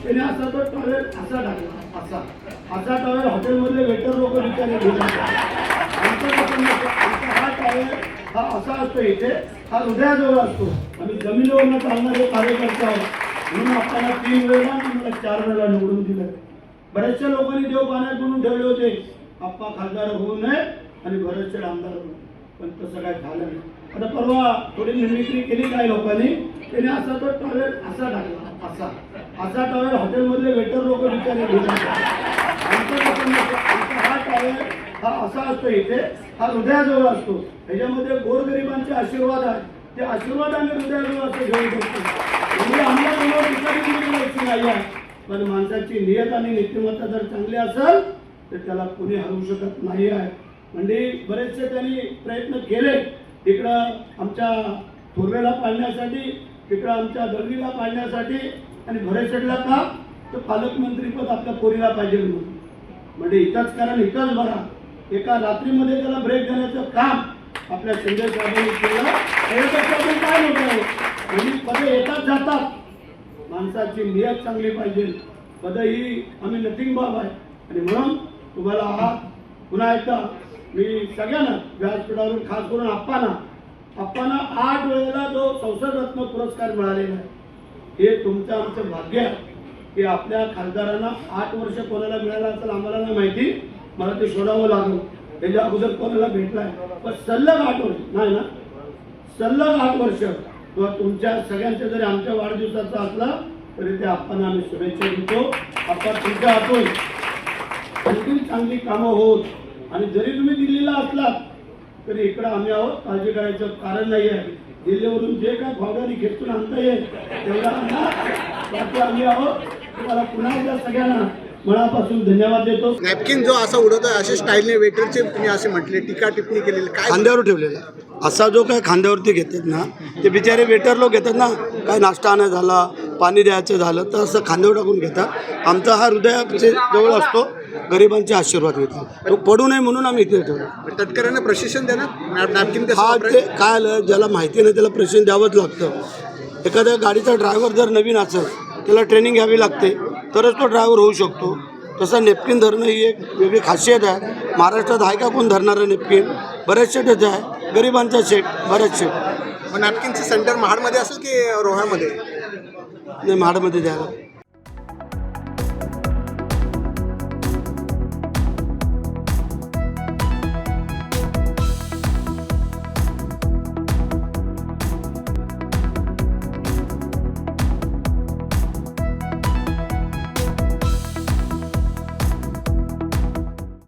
त्याने असा तो टॉवेल असा टाकला, असा टॉवेल हॉटेलमधले वेटर लोक विचारले घेतात. आमचा हा टॉवेल हा असा असतो, इथे हा हृदयाजवळ असतो. आम्ही जमिनीवर न चालणारे कार्यकर्ते आहोत, म्हणून आपल्याला 3 वेळा आणि मला 4 वेळा निवडून दिलं. बऱ्याचशा लोकांनी देव पाण्यात म्हणून ठेवले होते, आप्पा खासदार होऊ नये आणि बरेचसे आमदार होऊ नये, पण तसं काय झालं नाही. आता परवा थोडी मिमिक्री केली काही लोकांनी, त्याने असा तो टॉवेल असा टाकला, असा टॉवेल हॉटेलमधले वेटर लोक विचारले घेतात. आमचा हा टॉवेल हा असा असतो, इथे हा हृदयाजवळ असतो. ह्याच्यामध्ये गोरगरिबांचे आशीर्वाद आहे, ते आशीर्वाद आम्ही हृदयाजवळ असं घेऊ शकतो. म्हणजे आम्हाला कोणावर विचारायची नाही आहे, पण माणसाची नियत आणि नीतिमत्ता जर चांगली असेल तर त्याला कोणी हरवू शकत नाही आहे. म्हणजे बरेचसे त्यांनी प्रयत्न केले, तिकडं आमच्या थोरवेला पाडण्यासाठी, तिकडं आमच्या दळवीला पाडण्यासाठी, आणि भरेशेडला का तर पालकमंत्रीपद आपल्या पोरीला पाहिजे म्हणून. म्हणजे इथंच कारण इथंच बघा, एका रात्रीमध्ये त्याला ब्रेक देण्याचं काम आपल्या शिंदे साहेबांनी केलं. त्याच्यापेक्षा काय होत आहे, म्हणजे पदं येतात जातात, माणसाची नियत चांगली पाहिजे. पदं ही आम्ही नथिंग बाब आहे. आणि म्हणून तुम्हाला हा पुन्हा एकदा मी सगळ्यांना व्यासपीठावरून खास करून आप्पांना 8 वेळेला जो संसद रत्न पुरस्कार मिळालेला आहे, हे तुमचं आमचं भाग्य आहे की आपल्या खासदारांना 8 वर्ष कोणाला मिळाला असेल आम्हाला नाही माहिती, मला ते शोधावं लागलं. त्याच्या अगोदर कोणाला भेटलाय, पण सलग 8 वर्ष नाही ना, सलग 8 वर्ष किंवा तुमच्या सगळ्यांच्या जरी आमच्या वाढदिवसाचा असला तरी ते आप्पांना आम्ही शुभेच्छा देतो. आप्पा तुमच्या हातून आणखी चांगली कामं होत, आणि जरी तुम्ही दिल्लीला असलात तरी इकडं आम्ही आहोत, काळजी करायचं कारण नाही आहे. दिल्लीवरून जे काय भावगाडी खेचून आणता येईल तेवढा बाकी आम्ही आहोत. तुम्हाला पुन्हा एकदा सगळ्यांना मनापासून धन्यवाद देतो. नॅपकिन जो असा उडवतोय अशा स्टाईलने वेटरचे तुम्ही असे म्हटले, टीका टिप्पणी केलेली काय खांद्यावर ठेवलेला असा जो काय खांद्यावरती घेतात ना, ते बिचारे वेटर लोक घेतात ना, काय नाश्ता आणायचा झाला, पाणी द्यायचं झालं तर असं खांद्यावर टाकून घेतात. आमचा हा हृदयाचे जवळ असतो, गरिबांचे आशीर्वाद घेतो, तो पडू नये म्हणून आम्ही इथे ठेवतो. तत्कारांना प्रशिक्षण देणार नॅपकिन हा ते काय आलं, ज्याला माहिती नाही त्याला प्रशिक्षण द्यावंच लागतं. एखाद्या गाडीचा ड्रायव्हर जर नवीन असेल त्याला ट्रेनिंग घ्यावी लागते, तरच तो ड्रायव्हर होऊ शकतो. तसं नेपकिन धरणं ही एक वेगळी खासियत आहे. महाराष्ट्रात आहे का कोण धरणारं नेपकिन? बरेच शेटच आहे, गरिबांचा शेट, बरेच शेट. नॅपकिनचं सेंटर महाडमध्ये असेल की रोह्यामध्ये? नाही, महाडमध्ये द्यायला